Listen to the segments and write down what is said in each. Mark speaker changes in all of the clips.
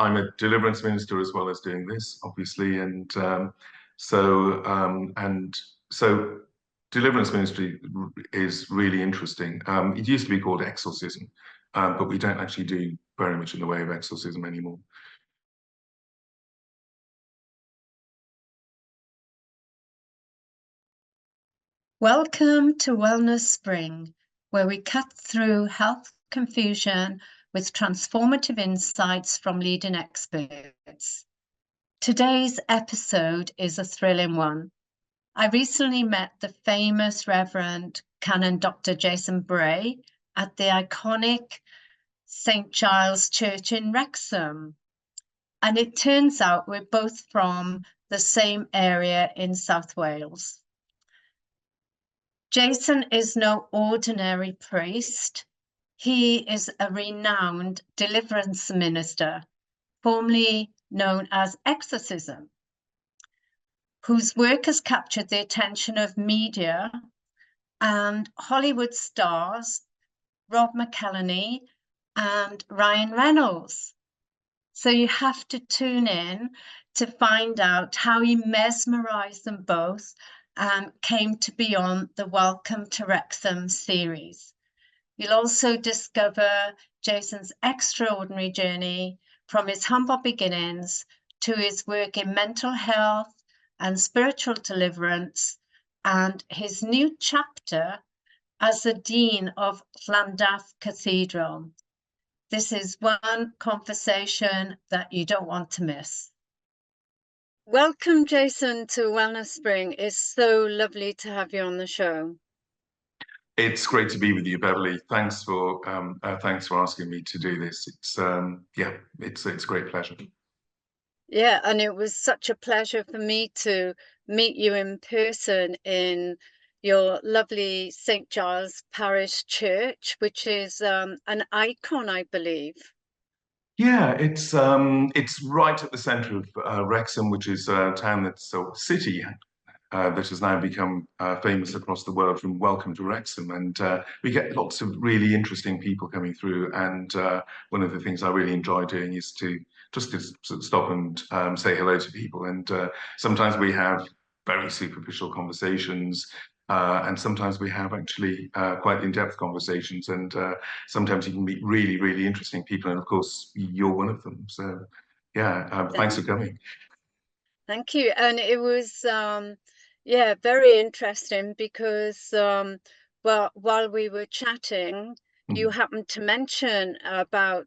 Speaker 1: I'm a deliverance minister as well as doing this, obviously, and so deliverance ministry is really interesting. It used to be called exorcism, but we don't actually do very much in the way of exorcism anymore.
Speaker 2: Welcome to Wellness Spring, where we cut through health confusion with transformative insights from leading experts. Today's episode is a thrilling one. I recently met the famous Reverend Canon Dr. Jason Bray at the iconic St.Giles Church in Wrexham. And it turns out we're both from the same area in South Wales. Jason is no ordinary priest. He is a renowned deliverance minister, formerly known as exorcism, whose work has captured the attention of media and Hollywood stars Rob McElhenney and Reynolds. So you have to tune in to find out how he mesmerized them both and came to be on the Welcome to Wrexham series. You'll also discover Jason's extraordinary journey from his humble beginnings to his work in mental health and spiritual deliverance, and his new chapter as the Dean of Llandaff Cathedral. This is one conversation that you don't want to miss. Welcome, Jason, to Wellness Spring. It's so lovely to have you on the show.
Speaker 1: It's great to be with you, Beverley. Thanks for asking me to do this. It's a great pleasure.
Speaker 2: Yeah, and it was such a pleasure for me to meet you in person in your lovely St. Giles Parish Church, which is an icon, I believe.
Speaker 1: Yeah, it's right at the centre of Wrexham, which is a town city that has now become famous across the world from Welcome to Wrexham. And we get lots of really interesting people coming through. And one of the things I really enjoy doing is to stop and say hello to people. And sometimes we have very superficial conversations. And sometimes we have actually quite in-depth conversations, and sometimes you can meet really, really interesting people. And of course, you're one of them. So, yeah, thanks for coming.
Speaker 2: Thank you. And it was, very interesting because, while we were chatting, you happened to mention about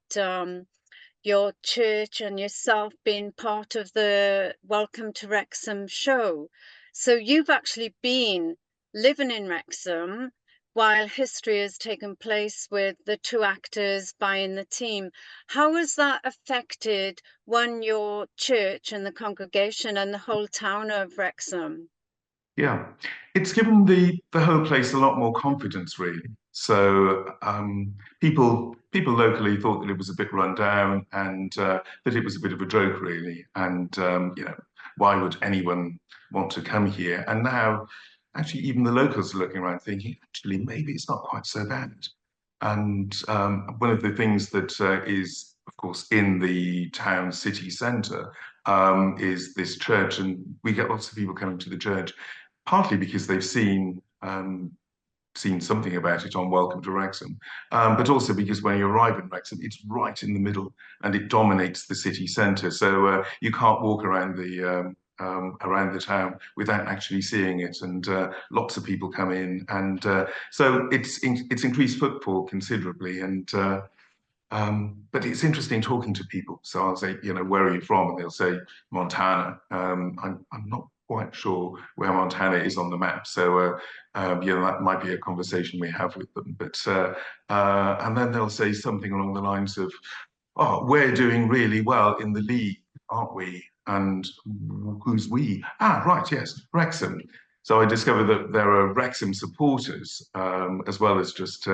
Speaker 2: your church and yourself being part of the Welcome to Wrexham show. So you've actually been living in Wrexham while history has taken place with the two actors buying the team. How has that affected your church and the congregation and the whole town of Wrexham?
Speaker 1: Yeah, it's given the whole place a lot more confidence, really. So people locally thought that it was a bit run down and that it was a bit of a joke, really. And why would anyone want to come here? And now, actually, even the locals are looking around, thinking, actually, maybe it's not quite so bad. And one of the things that is, of course, in the town city centre is this church, and we get lots of people coming to the church, partly because they've seen something about it on Welcome to Wrexham, but also because when you arrive in Wrexham, it's right in the middle and it dominates the city centre. So you can't walk around the town without actually seeing it, and lots of people come in, and so it's increased footfall considerably, and. But it's interesting talking to people. So I'll say, where are you from? And they'll say Montana. I'm not quite sure where Montana is on the map. So that might be a conversation we have with them. But and then they'll say something along the lines of, "Oh, we're doing really well in the league, aren't we?" And who's we? Ah, right, yes, Wrexham. So I discovered that there are Wrexham supporters as well as just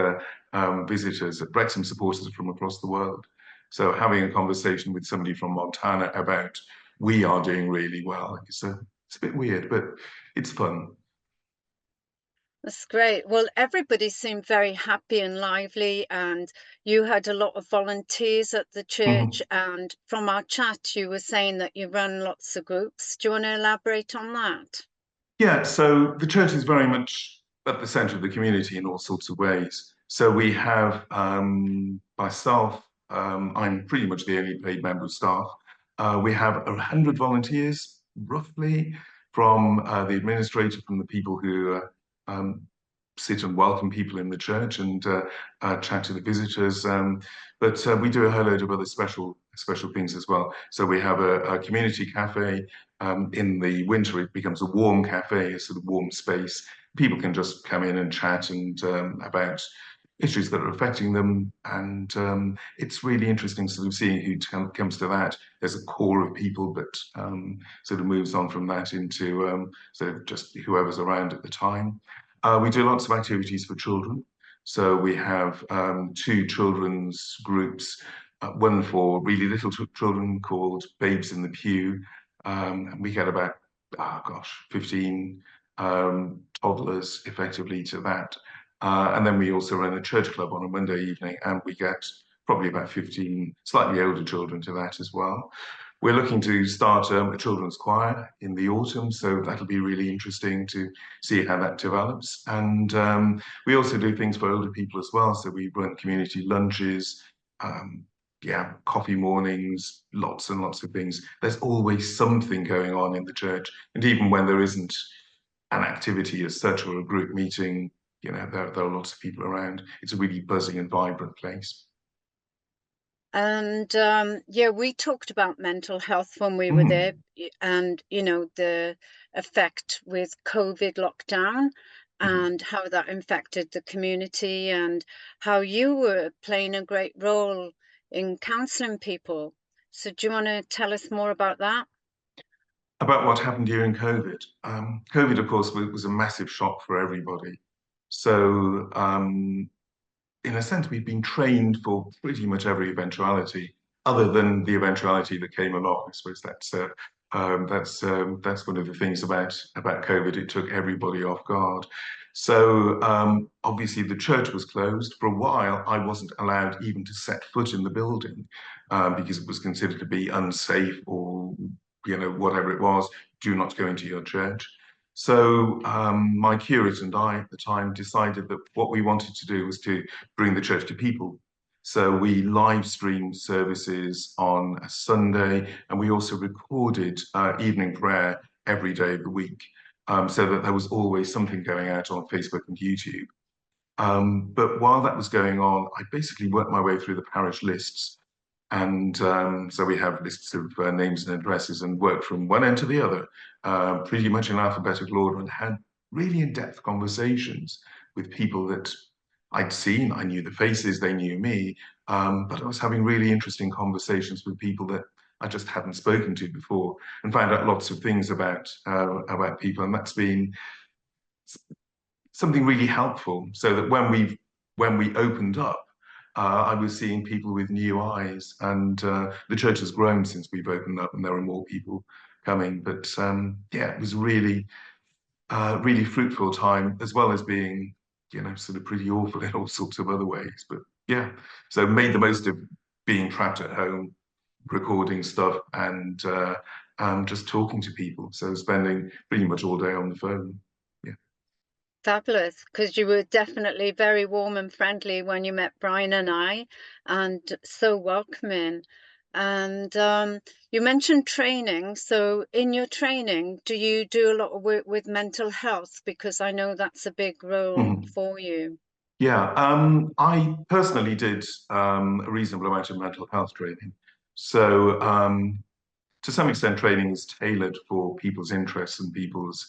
Speaker 1: visitors, Wrexham supporters from across the world. So having a conversation with somebody from Montana about we are doing really well, it's a bit weird, but it's fun.
Speaker 2: That's great. Well, everybody seemed very happy and lively, and you had a lot of volunteers at the church.
Speaker 1: Mhm.
Speaker 2: And from our chat, you were saying that you run lots of groups. Do you want to elaborate on that?
Speaker 1: Yeah, so the church is very much at the centre of the community in all sorts of ways. So we have myself, I'm pretty much the only paid member of staff. We have 100 volunteers, roughly, from the administrator, from the people who sit and welcome people in the church and chat to the visitors. But we do a whole load of other special things as well. So we have a community cafe. In the winter, it becomes a warm cafe, a sort of warm space. People can just come in and chat and about issues that are affecting them. And it's really interesting sort of seeing who comes to that. There's a core of people, but sort of moves on from that into sort of just whoever's around at the time. We do lots of activities for children. So we have two children's groups, one for really little children called Babes in the Pew. And we get about, 15 toddlers effectively to that. And then we also run a church club on a Monday evening, and we get probably about 15 slightly older children to that as well. We're looking to start a children's choir in the autumn, so that'll be really interesting to see how that develops. And we also do things for older people as well. So we run community lunches, um, yeah, coffee mornings, lots and lots of things. There's always something going on in the church. And even when there isn't an activity as such or a group meeting, there are lots of people around. It's a really buzzing and vibrant place.
Speaker 2: And yeah, we talked about mental health when we were there,
Speaker 1: Mm.
Speaker 2: and the effect with COVID lockdown
Speaker 1: Mhm.
Speaker 2: and how that infected the community, and how you were playing a great role in counseling people. So do you want to tell us more about that?
Speaker 1: About what happened during COVID. COVID, of course, was a massive shock for everybody. So in a sense, we've been trained for pretty much every eventuality, other than the eventuality that came along. I suppose that's one of the things about COVID. It took everybody off guard. So obviously, the church was closed for a while. I wasn't allowed even to set foot in the building because it was considered to be unsafe or whatever it was. Do not go into your church. So my curate and I at the time decided that what we wanted to do was to bring the church to people. So we live streamed services on a Sunday, and we also recorded evening prayer every day of the week, so that there was always something going out on Facebook and YouTube. But while that was going on, I basically worked my way through the parish lists. And so we have lists of names and addresses and worked from one end to the other, pretty much in alphabetical order, and had really in-depth conversations with people that I'd seen. I knew the faces, they knew me, but I was having really interesting conversations with people that I just hadn't spoken to before, and found out lots of things about people. And that's been something really helpful, so that when we opened up, I was seeing people with new eyes, and the church has grown since we've opened up, and there are more people coming. But yeah, it was really fruitful time, as well as being, sort of pretty awful in all sorts of other ways. But yeah, so made the most of being trapped at home, recording stuff, and just talking to people. So spending pretty much all day on the phone. Yeah.
Speaker 2: Fabulous, because you were definitely very warm and friendly when you met Brian and I, and so welcoming. And you mentioned training. So, in your training, do you do a lot of work with mental health? Because I know that's a big role
Speaker 1: Mhm.
Speaker 2: for you.
Speaker 1: Yeah, I personally did a reasonable amount of mental health training. So, to some extent, training is tailored for people's interests and people's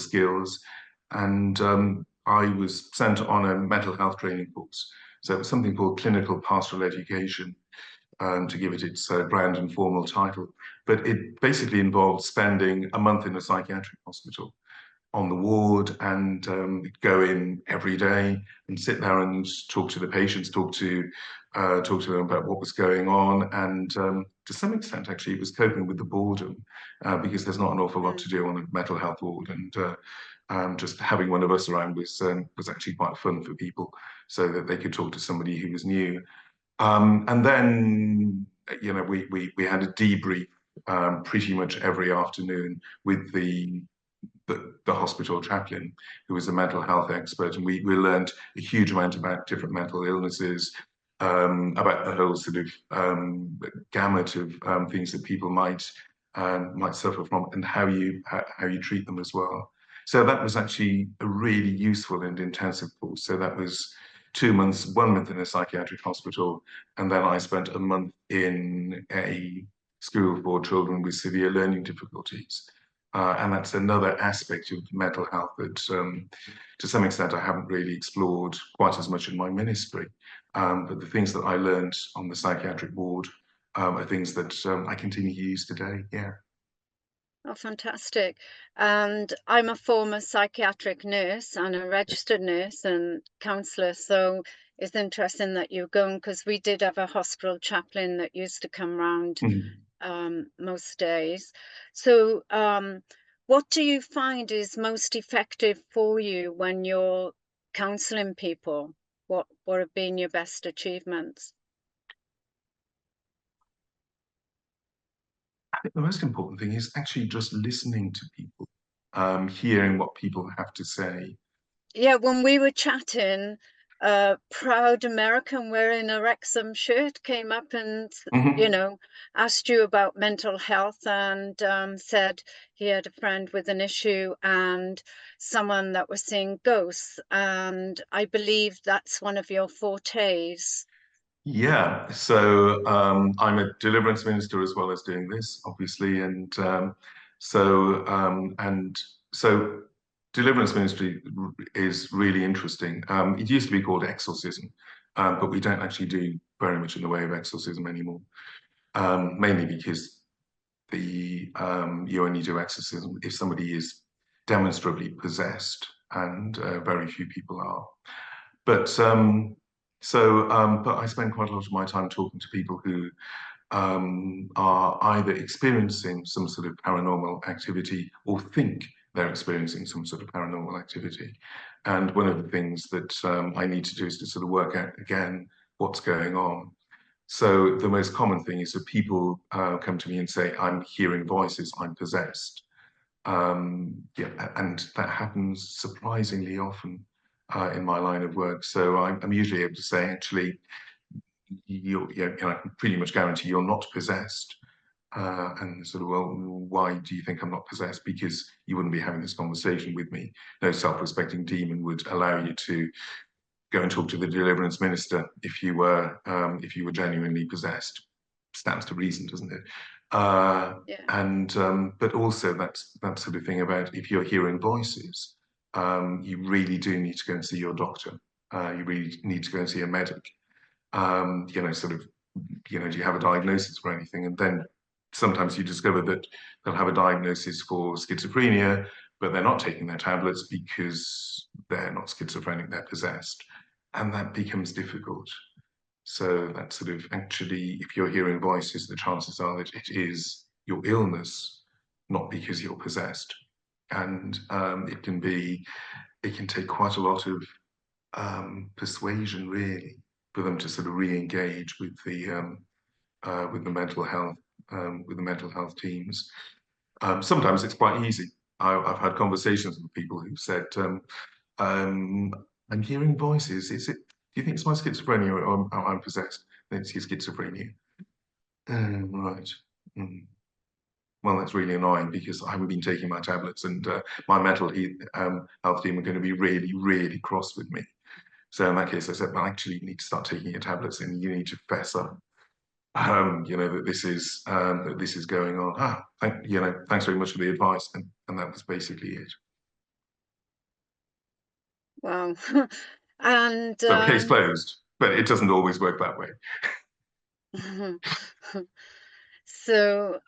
Speaker 1: skills. And I was sent on a mental health training course. So it was something called clinical pastoral education, to give it its brand and formal title. But it basically involved spending a month in a psychiatric hospital on the ward, and go in every day and sit there and talk to the patients, talk to them about what was going on, and to some extent, actually, it was coping with the boredom, because there's not an awful lot
Speaker 2: Mm.
Speaker 1: to do on a mental health ward, and just having one of us around was actually quite fun for people, so that they could talk to somebody who was new. And then, we had a debrief pretty much every afternoon with the hospital chaplain, who was a mental health expert, and we learned a huge amount about different mental illnesses, about the whole sort of gamut of things that people might suffer from, and how you treat them as well. So that was actually a really useful and intensive course. So that was 2 months, 1 month in a psychiatric hospital, and then I spent a month in a school for children with severe learning difficulties. And that's another aspect of mental health that, to some extent, I haven't really explored quite as much in my ministry. But the things that I learned on the psychiatric ward are things that I continue to use today. Yeah.
Speaker 2: Oh, fantastic. And I'm a former psychiatric nurse and a registered nurse and counsellor. So it's interesting that you're going, because we did have a hospital chaplain that used to come round most days. So what do you find is most effective for you when you're counselling people? What have been your best achievements?
Speaker 1: I think the most important thing is actually just listening to people, hearing what people have to say.
Speaker 2: Yeah, when we were chatting, a proud American wearing a Wrexham shirt came up and,
Speaker 1: Mhm.
Speaker 2: asked you about mental health and said he had a friend with an issue and someone that was seeing ghosts. And I believe that's one of your fortes.
Speaker 1: Yeah, so I'm a deliverance minister as well as doing this, obviously, and so deliverance ministry is really interesting. It used to be called exorcism, but we don't actually do very much in the way of exorcism anymore, mainly because you only do exorcism if somebody is demonstrably possessed, and very few people are. But but I spend quite a lot of my time talking to people who are either experiencing some sort of paranormal activity or think they're experiencing some sort of paranormal activity. And one of the things that I need to do is to sort of work out again what's going on. So the most common thing is that people come to me and say, "I'm hearing voices, I'm possessed." Yeah, and that happens surprisingly often in my line of work. So I'm usually able to say, actually, I can pretty much guarantee you're not possessed. And sort of, well, why do you think I'm not possessed? Because you wouldn't be having this conversation with me. No self-respecting demon would allow you to go and talk to the deliverance minister if you were genuinely possessed. Stands to reason, doesn't it?
Speaker 2: Yeah.
Speaker 1: But also that sort of thing about if you're hearing voices, you really do need to go and see your doctor. You really need to go and see a medic. Sort of, do you have a diagnosis for anything? And then sometimes you discover that they'll have a diagnosis for schizophrenia, but they're not taking their tablets because they're not schizophrenic, they're possessed. And that becomes difficult. So that sort of, actually, if you're hearing voices, the chances are that it is your illness, not because you're possessed. And it can take quite a lot of persuasion, really, for them to sort of re-engage with the mental health teams. Sometimes it's quite easy. I've had conversations with people who've said, "I'm hearing voices. Is it? Do you think it's my schizophrenia, or I'm possessed?" Then it's your schizophrenia. Right. Mm. Well, that's really annoying because I haven't been taking my tablets, and my health team are going to be really, really cross with me. So in that case, I said, "Well, actually, you need to start taking your tablets, and you need to fess up, that this is going on." Thanks very much for the advice, and that was basically it.
Speaker 2: Wow. And
Speaker 1: So case closed, but it doesn't always work that way.
Speaker 2: so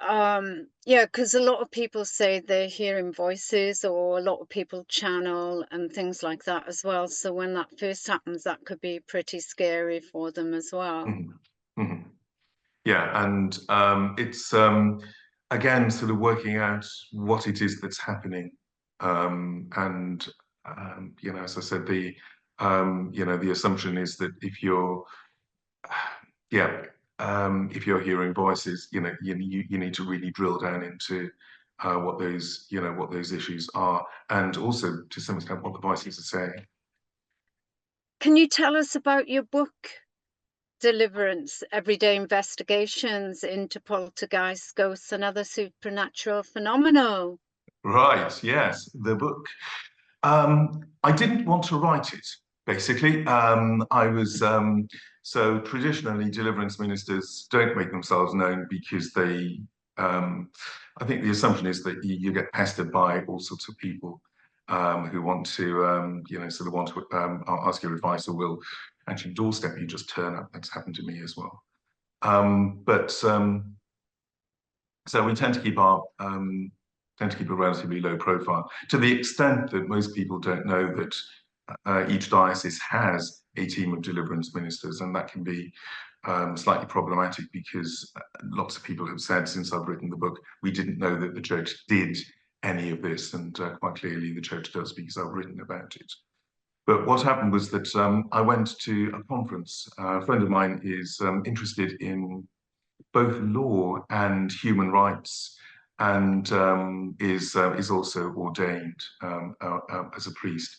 Speaker 2: yeah, because a lot of people say they're hearing voices, or a lot of people channel and things like that as well. So when that first happens, that could be pretty scary for them as well.
Speaker 1: Mhm. Mhm. Yeah, and it's again sort of working out what it is that's happening. And you know, as I said, the you know, the assumption is that if you're yeah, if you're hearing voices, you know, you need to really drill down into what those, you know, what those issues are, and also to some extent what the voices are saying.
Speaker 2: Can you tell us about your book, Deliverance, Everyday Investigations into Poltergeists, Ghosts and Other Supernatural Phenomena?
Speaker 1: Right, yes, the book. I didn't want to write it, basically. I was so traditionally deliverance ministers don't make themselves known because they I think the assumption is that you get pestered by all sorts of people who want to you know, sort of want to ask your advice or will actually doorstep you, just turn up. That's happened to me as well. But so we tend to keep our tend to keep a relatively low profile, to the extent that most people don't know that each diocese has a team of deliverance ministers, and that can be slightly problematic because lots of people have said since I've written the book, we didn't know that the church did any of this, and quite clearly the church does because I've written about it. But what happened was that I went to a conference. A friend of mine is interested in both law and human rights, and is also ordained as a priest,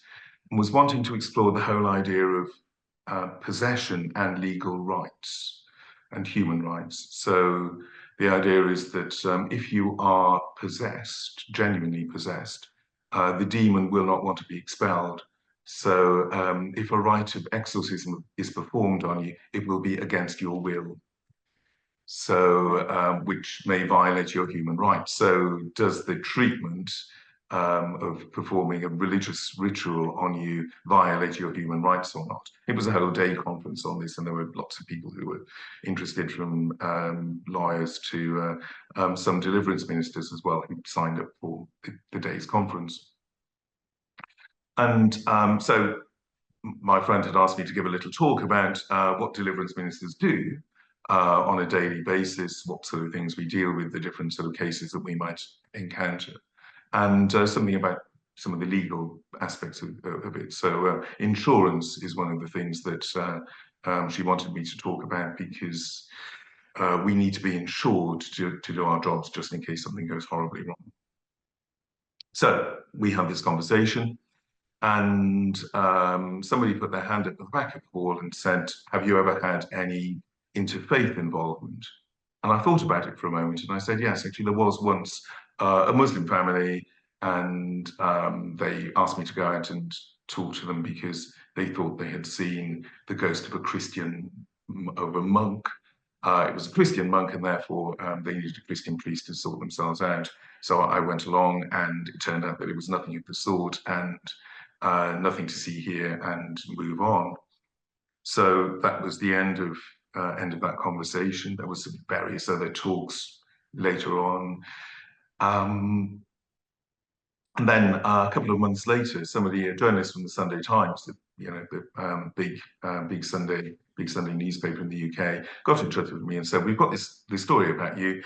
Speaker 1: and was wanting to explore the whole idea of possession and legal rights and human rights. So the idea is that if you are possessed, genuinely possessed, the demon will not want to be expelled. So if a rite of exorcism is performed on you, it will be against your will. So, which may violate your human rights. So, does the treatment of performing a religious ritual on you violate your human rights or not? It was a whole day conference on this, and there were lots of people who were interested, from lawyers to some deliverance ministers as well, who signed up for the day's conference. And so, my friend had asked me to give a little talk about what deliverance ministers do on a daily basis, what sort of things we deal with, the different sort of cases that we might encounter, and something about some of the legal aspects of it. So insurance is one of the things that she wanted me to talk about, because we need to be insured to do our jobs just in case something goes horribly wrong. So we had this conversation, and somebody put their hand up at the back of the hall and said, "Have you ever had any interfaith involvement?" And I thought about it for a moment, and I said, yes, actually, there was once a Muslim family, and they asked me to go out and talk to them because they thought they had seen the ghost of a monk. It was a Christian monk, and therefore they needed a Christian priest to sort themselves out. So I went along, and it turned out that it was nothing of the sort, and nothing to see here, and move on. So that was the end of that conversation. There was various other talks later on. And then a couple of months later, some of the journalists from the Sunday Times, the big Sunday newspaper in the UK, got in touch with me and said, "We've got this story about you.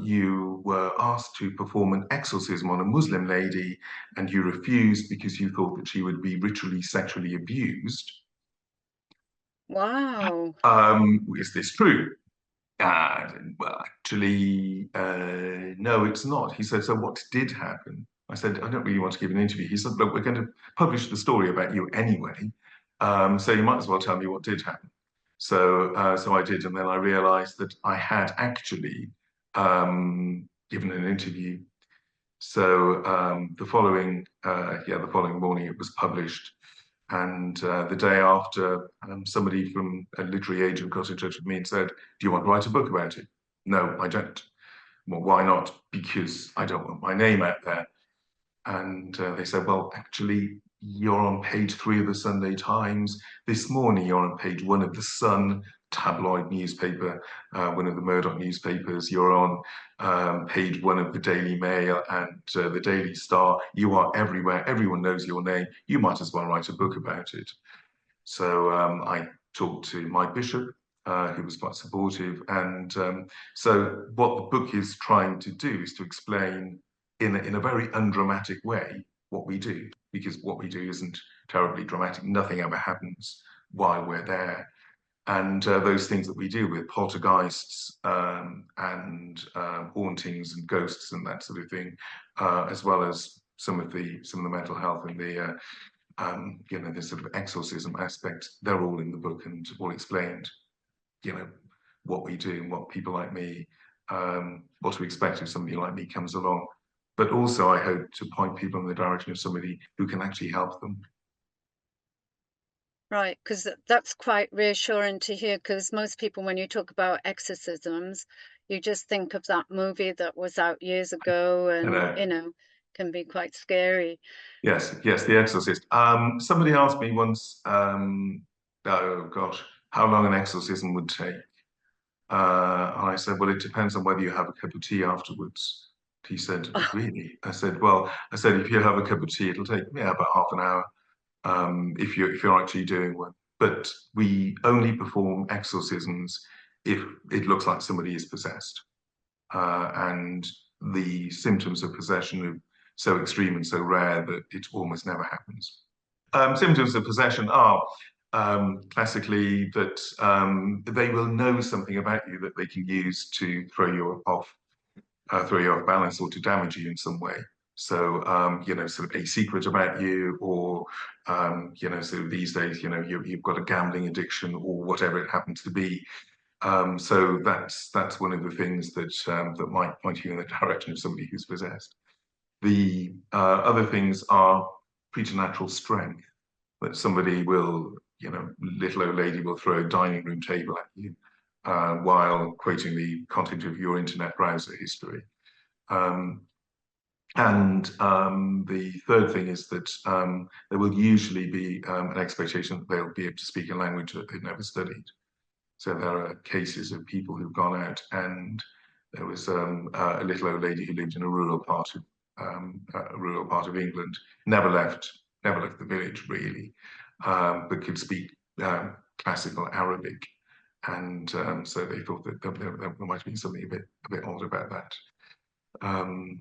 Speaker 1: You were asked to perform an exorcism on a Muslim lady, and you refused because you thought that she would be ritually sexually abused.
Speaker 2: Wow.
Speaker 1: Is this true?" Well, actually, no, it's not. He said, "So what did happen?" I said, "I don't really want to give an interview." He said, "Look, we're going to publish the story about you anyway, so you might as well tell me what did happen." So I did, and then I realized that I had actually given an interview. So the following morning it was published. And the day after, somebody from a literary agent got in touch with me and said, "Do you want to write a book about it?" "No, I don't." "Well, why not?" "Because I don't want my name out there." And they said, "Well, actually, you're on page 3 of the Sunday Times. This morning, you're on page 1 of the Sun tabloid newspaper, one of the Murdoch newspapers. You're on page 1 of the Daily Mail and the Daily Star. You are everywhere. Everyone knows your name. You might as well write a book about it." So I talked to my bishop, who was quite supportive. And so what the book is trying to do is to explain in a very undramatic way what we do, because what we do isn't terribly dramatic. Nothing ever happens while we're there. And those things that we do with poltergeists and hauntings and ghosts and that sort of thing, as well as some of the mental health and the you know, the sort of exorcism aspect, they're all in the book and all explained. You know, what we do and what people like me, what to expect if somebody like me comes along. But also, I hope to point people in the direction of somebody who can actually help them.
Speaker 2: Right, because that's quite reassuring to hear, because most people, when you talk about exorcisms, you just think of that movie that was out years ago and, you know, can be quite scary.
Speaker 1: Yes, yes, The Exorcist. Somebody asked me once, oh gosh, how long an exorcism would take. And I said, well, it depends on whether you have a cup of tea afterwards. He said, really? I said, well, if you have a cup of tea, it'll take about half an hour if you're actually doing one. But we only perform exorcisms if it looks like somebody is possessed. And the symptoms of possession are so extreme and so rare that it almost never happens. Symptoms of possession are classically that they will know something about you that they can use to throw you off balance or to damage you in some way. So, you know, sort of a secret about you, or, you know, so these days, you know, you've got a gambling addiction or whatever it happens to be. So that's one of the things that that might point you in the direction of somebody who's possessed. The other things are preternatural strength, that somebody will, you know, little old lady will throw a dining room table at you while quoting the content of your internet browser history. The third thing is that there will usually be an expectation that they'll be able to speak a language that they've never studied. So there are cases of people who've gone out, and there was a little old lady who lived in a rural part of England, never left the village really, but could speak classical Arabic, and so they thought that there might have been something a bit odd about that.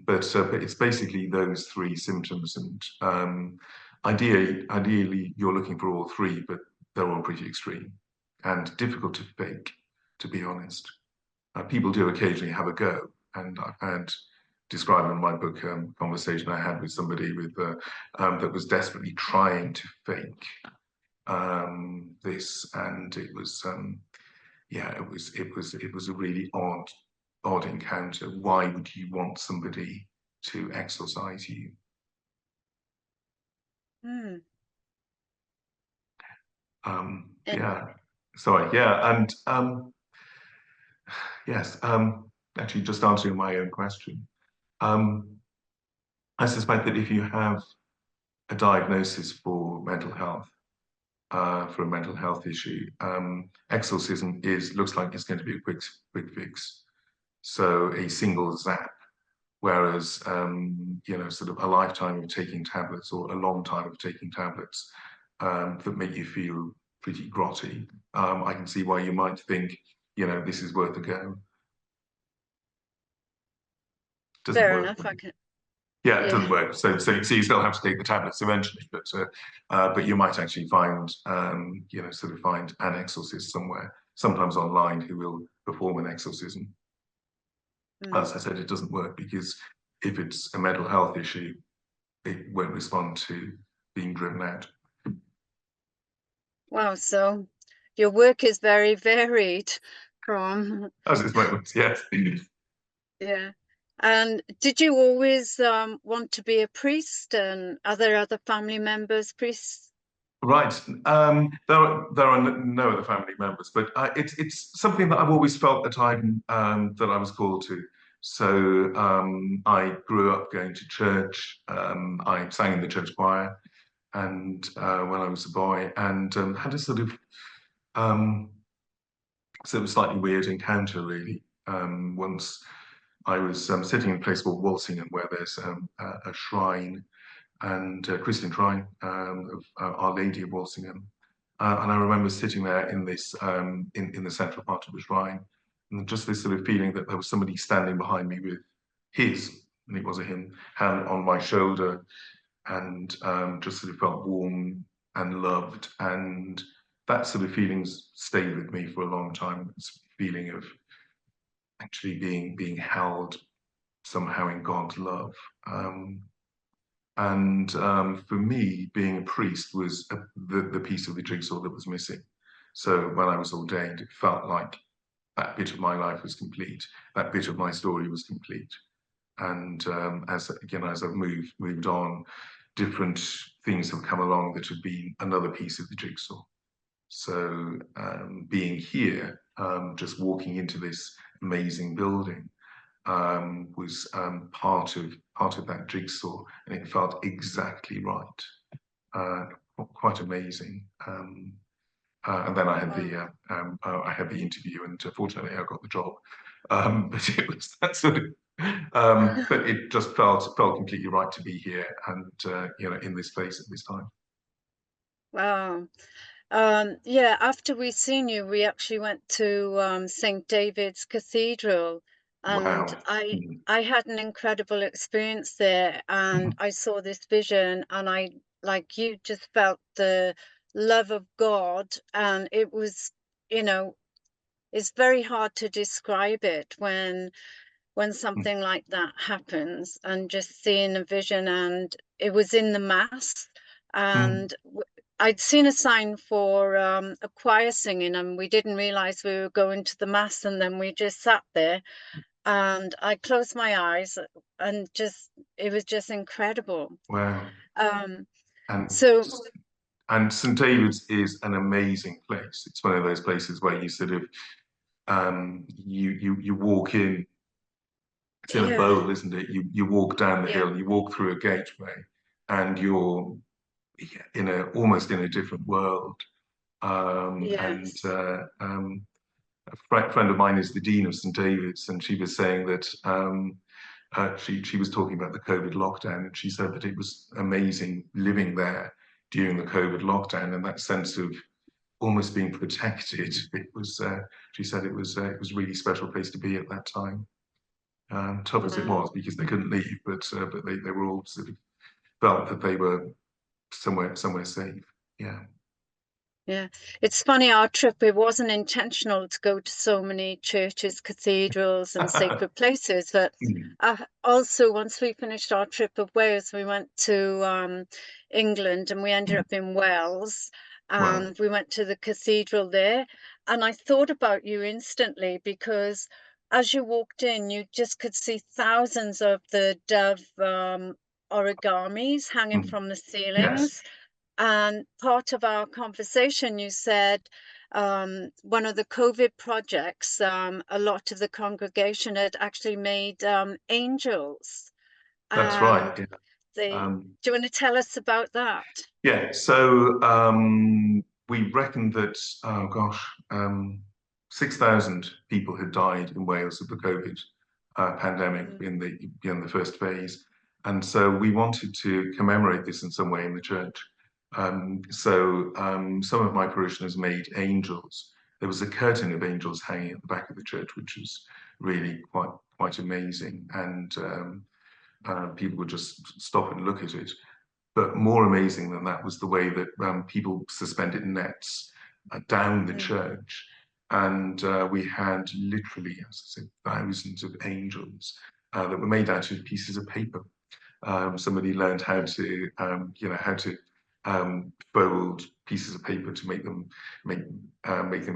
Speaker 1: But it's basically those three symptoms, and ideally you're looking for all three, but they're all pretty extreme and difficult to fake, to be honest. People do occasionally have a go, and I've had described in my book conversation I had with somebody with that was desperately trying to fake this, and it was it was a really odd encounter. Why would you want somebody to exorcise you?
Speaker 2: Mm.
Speaker 1: Yeah, sorry, yeah, and yes, actually, just answering my own question, I suspect that if you have a diagnosis for mental health, for a mental health issue, exorcism looks like it's going to be a quick fix. So a single zap, whereas you know, sort of a lifetime of taking tablets or a long time of taking tablets that make you feel pretty grotty. I can see why you might think, you know, this is worth a go. Doesn't
Speaker 2: Fair
Speaker 1: work.
Speaker 2: enough. I can.
Speaker 1: Yeah, it
Speaker 2: Yeah.
Speaker 1: doesn't work. So you still have to take the tablets eventually, but you might actually find, you know, sort of find an exorcist somewhere, sometimes online, who will perform an exorcism.
Speaker 2: Mm.
Speaker 1: As I said, it doesn't work because if it's a mental health issue, it won't respond to being driven out.
Speaker 2: Wow. So your work is very varied from.
Speaker 1: As this moment, yes.
Speaker 2: Yeah. And did you always want to be a priest, and are there other family members priests?
Speaker 1: Right. There are no other family members, but it's something that I've always felt that I was called to. So I grew up going to church. I sang in the church choir, and when I was a boy, and had a um, sort of slightly weird encounter really. Once I was sitting in a place called Walsingham, where there's a shrine and Christian shrine of Our Lady of Walsingham. And I remember sitting there in this in the central part of the shrine, and just this sort of feeling that there was somebody standing behind me with his and it was a hand on my shoulder, and just sort of felt warm and loved, and that sort of feelings stayed with me for a long time. This feeling of actually being held somehow in God's love. For me, being a priest was the piece of the jigsaw that was missing. So when I was ordained, it felt like that bit of my life was complete. That bit of my story was complete. And as I've moved on, different things have come along that have been another piece of the jigsaw. So being here, just walking into this amazing building, was part of that jigsaw, and it felt exactly right. Quite amazing. And then I had the interview, and fortunately I got the job. But it was that sort of. But it just felt completely right to be here, and in this place at this time.
Speaker 2: Wow. Yeah, after we seen you, we actually went to St. David's Cathedral, and
Speaker 1: Wow.
Speaker 2: I had an incredible experience there, and I saw this vision, and I, like you, just felt the love of God, and it was, you know, it's very hard to describe it when something like that happens, and just seeing a vision. And it was in the mass, and I'd seen a sign for a choir singing, and we didn't realize we were going to the mass, and then we just sat there, and I closed my eyes, and just it was just incredible.
Speaker 1: Wow.
Speaker 2: um
Speaker 1: And
Speaker 2: so
Speaker 1: St. David's is an amazing place. It's one of those places where you sort of you walk in. It's in a
Speaker 2: yeah,
Speaker 1: bowl, isn't it? You walk down the
Speaker 2: yeah,
Speaker 1: hill, and you walk through a gateway, and you're almost in a different world. And
Speaker 2: yes,
Speaker 1: a friend of mine is the Dean of St. David's, and she was saying that she was talking about the COVID lockdown, and she said that it was amazing living there during the COVID lockdown, and that sense of almost being protected. It was she said it was a really special place to be at that time. Tough as it
Speaker 2: wow.
Speaker 1: was because they couldn't leave, but they were all sort of felt that they were somewhere safe. Yeah.
Speaker 2: Yeah, it's funny, our trip, it wasn't intentional to go to so many churches, cathedrals, and sacred places, but also once we finished our trip of Wales, we went to England, and we ended up in Wales,
Speaker 1: Wow.
Speaker 2: and we went to the cathedral there. And I thought about you instantly, because as you walked in, you just could see thousands of the dove origamis hanging from the
Speaker 1: Yes,
Speaker 2: ceilings. And part of our conversation, you said one of the COVID projects, a lot of the congregation had actually made angels.
Speaker 1: that's
Speaker 2: And
Speaker 1: right. Yeah.
Speaker 2: they,
Speaker 1: Um,
Speaker 2: do you want to tell us about that?
Speaker 1: yeah. So we reckoned that, oh gosh, 6,000 people had died in Wales of the COVID pandemic
Speaker 2: Mm,
Speaker 1: in the first phase, and so we wanted to commemorate this in some way in the church. Some of my parishioners made angels. There was a curtain of angels hanging at the back of the church, which was really quite amazing, and people would just stop and look at it. But more amazing than that was the way that people suspended nets down the
Speaker 2: mm,
Speaker 1: church. And we had literally, as I said, thousands of angels that were made out of pieces of paper. Somebody learned how
Speaker 2: mm.
Speaker 1: to, how to fold pieces of paper to make them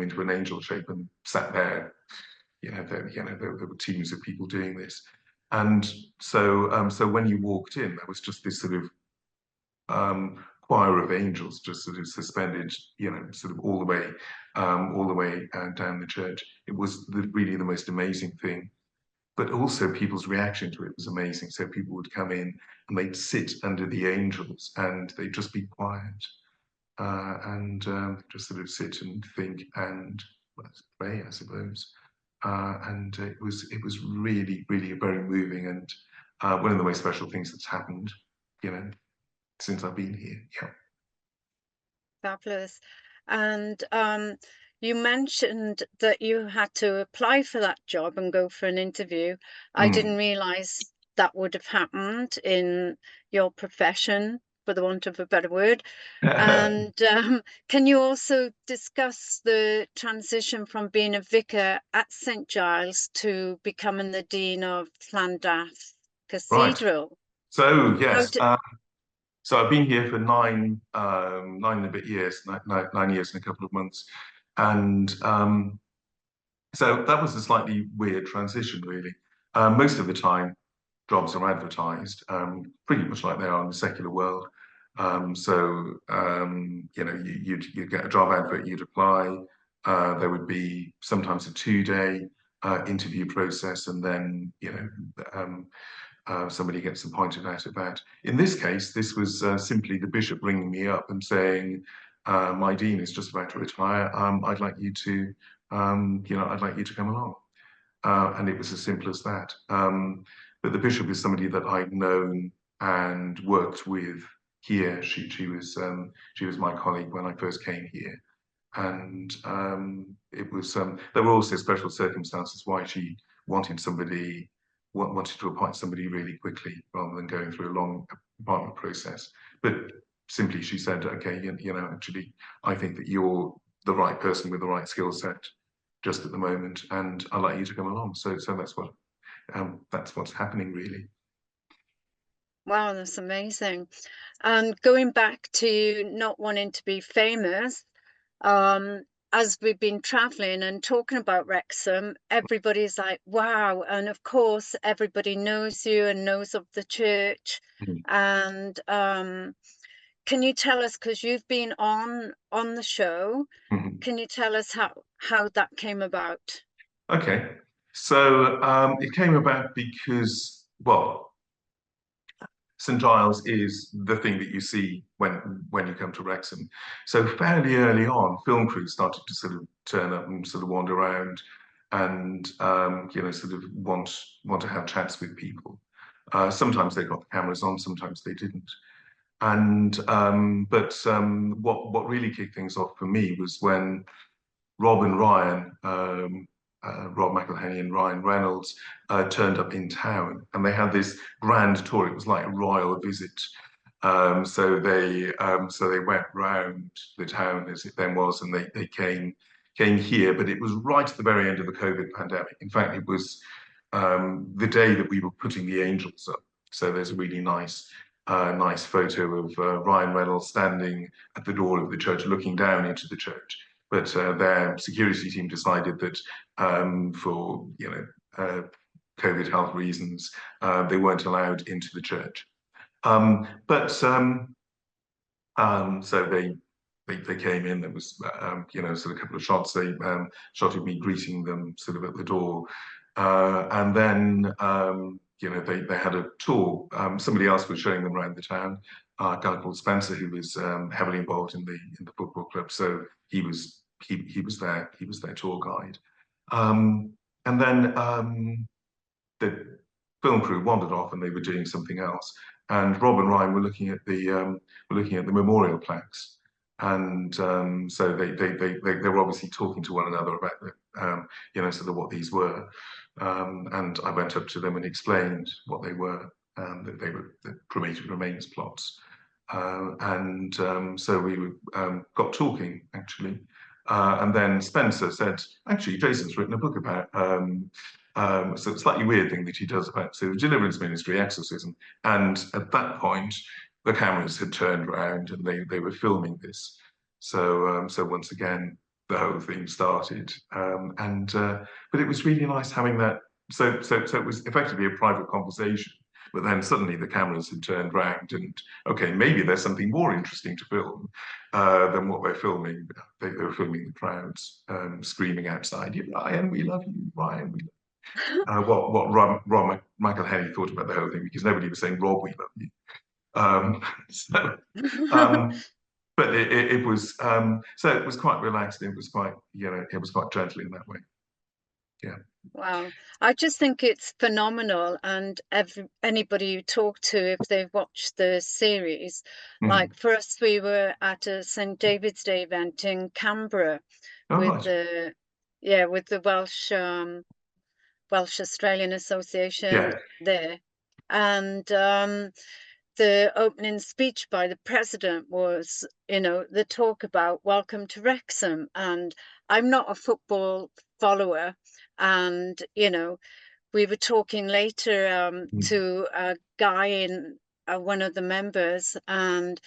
Speaker 1: into an angel shape, and sat there. There were teams of people doing this, and so when you walked in, there was just this sort of choir of angels just sort of suspended, sort of all the way down the church. It was really the most amazing thing. But also people's reaction to it was amazing. So people would come in and they'd sit under the angels and they'd just be quiet and just sort of sit and think and pray, I suppose. And it was really very moving, and one of the most special things that's happened, since I've been here. Yeah.
Speaker 2: Fabulous. And you mentioned that you had to apply for that job and go for an interview. I didn't
Speaker 1: Mm.
Speaker 2: realize that would have happened in your profession, for the want of a better word. And can you also discuss the transition from being a vicar at St. Giles to becoming the Dean of Llandaff
Speaker 1: Right.
Speaker 2: Cathedral?
Speaker 1: So
Speaker 2: How
Speaker 1: yes,
Speaker 2: did,
Speaker 1: so I've been here for nine and a bit years, 9 years and a couple of months, and so that was a slightly weird transition, really. Most of the time, jobs are advertised, pretty much like they are in the secular world. You'd get a job advert, you'd apply. There would be sometimes a 2-day interview process, and then somebody gets appointed out of that. In this case, this was simply the bishop ringing me up and saying, "My dean is just about to retire. I'd like you to, I'd like you to come along." And it was as simple as that. But the bishop is somebody that I'd known and worked with here. She was my colleague when I first came here, and it was there were also special circumstances why she wanted to appoint somebody really quickly rather than going through a long appointment process. But simply she said, "Okay, actually, I think that you're the right person with the right skill set just at the moment, and I'd like you to come along." So that's what's happening, really.
Speaker 2: wow, that's amazing. And going back to not wanting to be famous, as we've been traveling and talking about Wrexham, everybody's like, wow. And of course, everybody knows you and knows of the church.
Speaker 1: Mhm.
Speaker 2: And can you tell us, because you've been on the show,
Speaker 1: Mhm.
Speaker 2: can you tell us how that came about?
Speaker 1: Okay, so it came about because, well, St. Giles is the thing that you see when you come to Wrexham. So fairly early on, film crews started to sort of turn up and sort of wander around, and sort of want to have chats with people. Sometimes they got the cameras on, sometimes they didn't. And what really kicked things off for me was when Rob and Ryan, Rob McElhenney and Ryan Reynolds, turned up in town, and they had this grand tour. It was like a royal visit. So they went round the town as it then was, and they came here. But it was right at the very end of the COVID pandemic. In fact, it was the day that we were putting the angels up. So there's a really nice photo of Ryan Reynolds standing at the door of the church, looking down into the church. But their security team decided that for COVID health reasons, they weren't allowed into the church. So they came in. There was sort of a couple of shots. They shot of me greeting them sort of at the door, and then they had a tour. Somebody else was showing them around the town. A guy called Spencer, who was heavily involved in the football club, so he was their tour guide. And then the film crew wandered off, and they were doing something else. And Rob and Ryan were looking at the memorial plaques, and so they were obviously talking to one another about sort of what these were. And I went up to them and explained what they were, that they were the cremated remains plots. So we got talking, actually. And then Spencer said, "Actually, Jason's written a book about so it's a slightly weird thing that he does about sort of deliverance ministry, exorcism." And at that point, the cameras had turned around and they were filming this. So once again, the whole thing started. But it was really nice having that. So it was effectively a private conversation. But then suddenly the cameras had turned round, and okay, maybe there's something more interesting to film than what we're filming. They were filming the crowds screaming outside, "Ryan, we love you, Ryan, we love you." What Rob McElhenney thought about the whole thing, because nobody was saying, "Rob, we love you." Um, so, um, but it was so it was quite relaxed. It was quite it was quite gentle in that way. Yeah.
Speaker 2: Wow, I just think it's phenomenal. And anybody you talk to, if they've watched the series,
Speaker 1: Mm.
Speaker 2: like for us, we were at a St. David's Day event in Canberra
Speaker 1: Oh,
Speaker 2: with
Speaker 1: right.
Speaker 2: with the Welsh Australian Association
Speaker 1: Yeah.
Speaker 2: there. And the opening speech by the president was, the talk about welcome to Wrexham. And I'm not a football follower. And, we were talking later to a guy in one of the members, and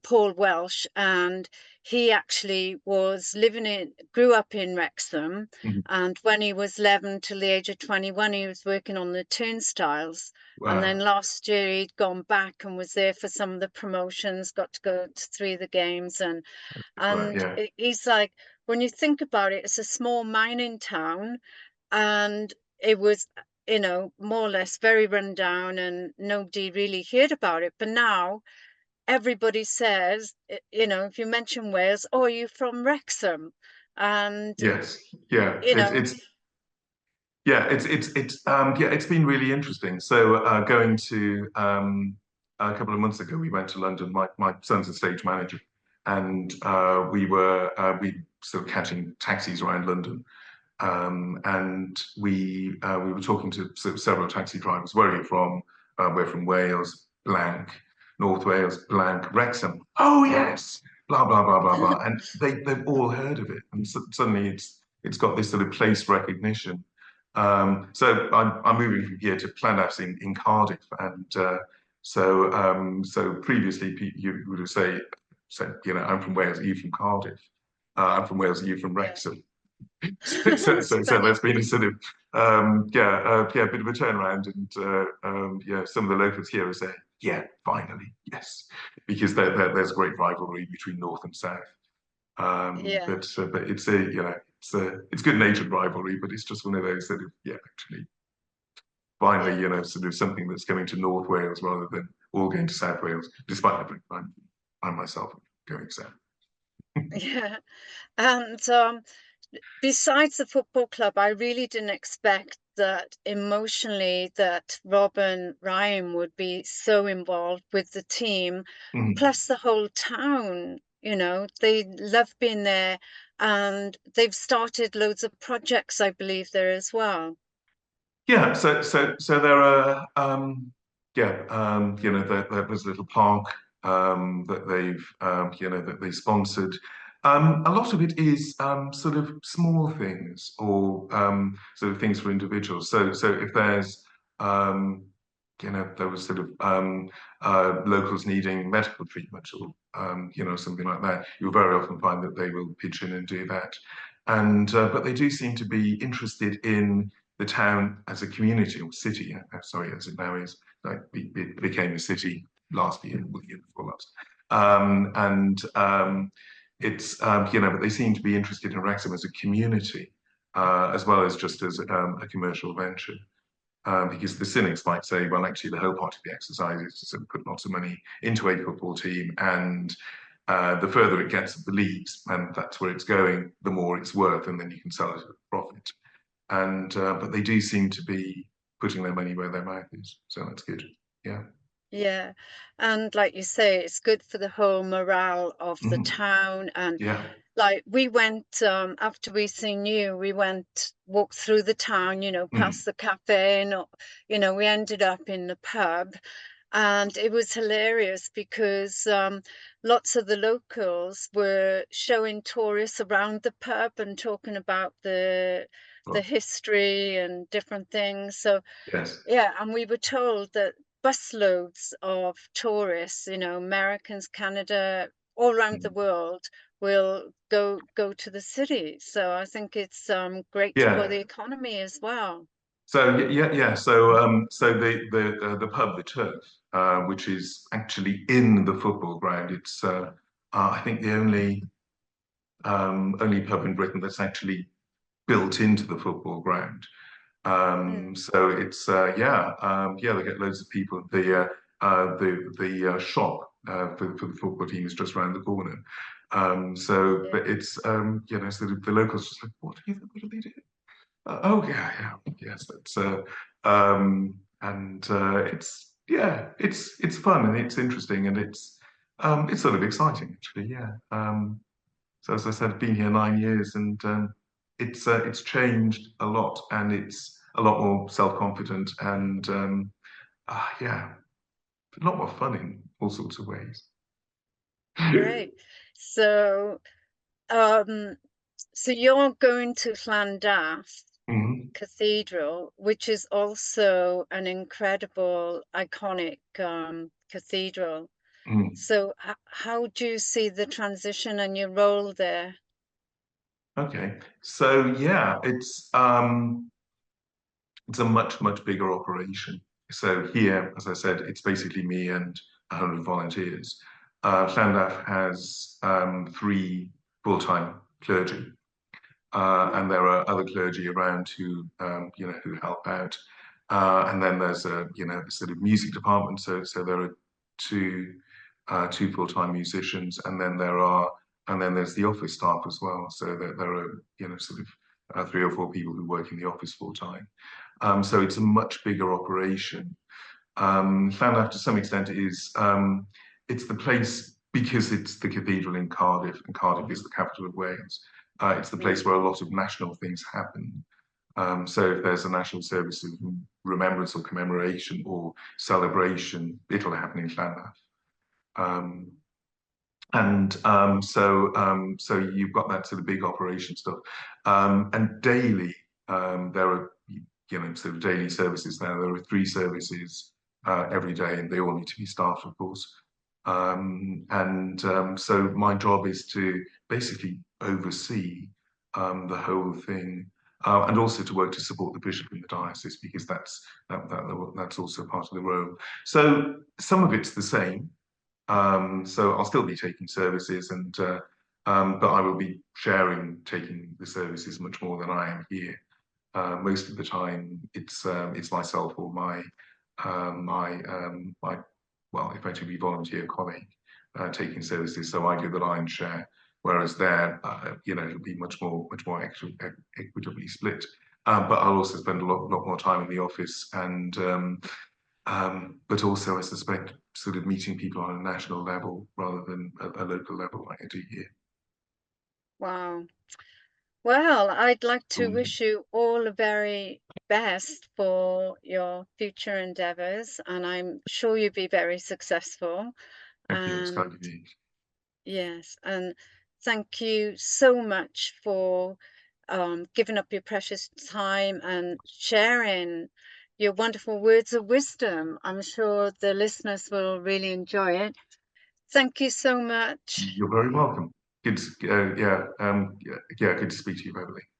Speaker 2: Paul Welsh, and he actually grew up in Wrexham, and when he was 11 till the age of 21, he was working on the turnstiles. And then
Speaker 1: Wow.
Speaker 2: last year he'd gone back and was there for some of the promotions, got to go to 3 of the games, and
Speaker 1: Right.
Speaker 2: and
Speaker 1: Yeah.
Speaker 2: he's like, when you think about it, it's a small mining town, and it was, more or less very run down, and nobody really heard about it. But now everybody says, if you mention Wales, oh, are you from Wrexham? And,
Speaker 1: Yes. Yeah.
Speaker 2: you
Speaker 1: It's
Speaker 2: know,
Speaker 1: it's yeah. Yeah. It's been really interesting. So going to a couple of months ago, we went to London. My son's a stage manager, and we sort of catching taxis around London. And we were talking to sort of several taxi drivers. Where are you from? We're from Wales, blank, North Wales, blank, Wrexham. Oh yes, blah blah blah blah blah. And they've all heard of it, and suddenly it's got this sort of place recognition. So I'm moving from here to Llandaff in Cardiff, and so previously you would have said, I'm from Wales, are you from Cardiff? I'm from Wales, are you from
Speaker 2: yeah,
Speaker 1: Wrexham?
Speaker 2: it's
Speaker 1: So
Speaker 2: funny.
Speaker 1: there's been a sort of a bit of a turnaround, and yeah, some of the locals here are saying, yeah, finally, yes, because there's a great rivalry between North and South.
Speaker 2: Yeah,
Speaker 1: But it's a it's good natured rivalry, but it's just one of those sort of actually finally
Speaker 2: yeah,
Speaker 1: sort of something that's going to North Wales rather than all going to South Wales, despite the fact I myself going south.
Speaker 2: yeah. And besides the football club, I really didn't expect that emotionally that Rob and Ryan would be so involved with the team,
Speaker 1: Mhm.
Speaker 2: plus the whole town. They love being there, and they've started loads of projects, I believe, there as well.
Speaker 1: Yeah, so there are there was a little park that that they sponsored. A lot of it is sort of small things or sort of things for individuals. So if there's there was sort of locals needing medical treatment or something like that, you'll very often find that they will pitch in and do that. And but they do seem to be interested in the town as a community or city, sorry, as it now is, like it became a city last year, or the year before last. And it's, but they seem to be interested in Wrexham as a community, as well as just as a commercial venture. Because the cynics might say, well, actually, the whole part of the exercise is to sort of put lots of money into a football team, and the further it gets of the leagues, and that's where it's going, the more it's worth, and then you can sell it at a profit. And but they do seem to be putting their money where their mouth is, so that's good. Yeah.
Speaker 2: Yeah. And like you say, it's good for the whole morale of the
Speaker 1: Mhm.
Speaker 2: town. And
Speaker 1: Yeah.
Speaker 2: like we went, after we seen you, we went, walked through the town,
Speaker 1: Mm.
Speaker 2: past the cafe, and we ended up in the pub. And it was hilarious because lots of the locals were showing tourists around the pub and talking about the
Speaker 1: Oh,
Speaker 2: history and different things. So
Speaker 1: yes.
Speaker 2: yeah, and we were told that busloads of tourists, Americans, Canada, all around the
Speaker 1: Mm.
Speaker 2: world, will go to the city. So I think it's great for
Speaker 1: Yeah.
Speaker 2: the economy as well.
Speaker 1: So yeah. So the pub, the Turf, which is actually in the football ground. It's I think the only pub in Britain that's actually built into the football ground.
Speaker 2: Mm,
Speaker 1: So it's they get loads of people. The shop for the football team is just around the corner.
Speaker 2: yeah,
Speaker 1: But it's so the locals just like, what do they do? Oh yeah, yes, that's and it's fun and it's interesting and it's sort of exciting actually, yeah. So as I said, I've been here 9 years, and it's changed a lot, and it's a lot more self-confident, and Yeah, a lot more fun in all sorts of ways.
Speaker 2: Great. So, so you're going to Llandaff
Speaker 1: Mhm.
Speaker 2: Cathedral, which is also an incredible, iconic cathedral.
Speaker 1: Mm.
Speaker 2: So, how do you see the transition and your role there?
Speaker 1: Okay, so yeah, it's a much bigger operation. So here, as I said, it's basically me and 100 volunteers. Llandaff has three full-time clergy, and there are other clergy around who who help out. And then there's a a sort of music department. So there are two two full-time musicians, and then there's the office staff as well. So there are sort of three or four people who work in the office full-time. So it's a much bigger operation. Llandaff, to some extent, is it's the place because it's the cathedral in Cardiff, and Cardiff is the capital of Wales. It's the place where a lot of national things happen. So if there's a national service of remembrance or commemoration or celebration, it'll happen in Llandaff. Um, so you've got that sort of big operation stuff, and daily there are sort of daily services there. There are three services every day, and they all need to be staffed, of course. So my job is to basically oversee the whole thing, and also to work to support the bishop in the diocese because that's also part of the role. So some of it's the same. So I'll still be taking services, but I will be taking the services much more than I am here. Most of the time, it's myself or my well, effectively volunteer colleague taking services. So I do the lion's share, whereas there, it'll be much more equitably split. But I'll also spend a lot more time in the office but also, I suspect, sort of meeting people on a national level rather than a local level like I do here.
Speaker 2: Wow. Well, I'd like to
Speaker 1: Mm.
Speaker 2: wish you all the very best for your future endeavors, and I'm sure you'll be very successful.
Speaker 1: Thank you. It's kind
Speaker 2: And
Speaker 1: of you.
Speaker 2: yes, and thank you so much for giving up your precious time and sharing your wonderful words of wisdom. I'm sure the listeners will really enjoy it. Thank you so much.
Speaker 1: You're very welcome. Good, yeah, good to speak to you, Beverley.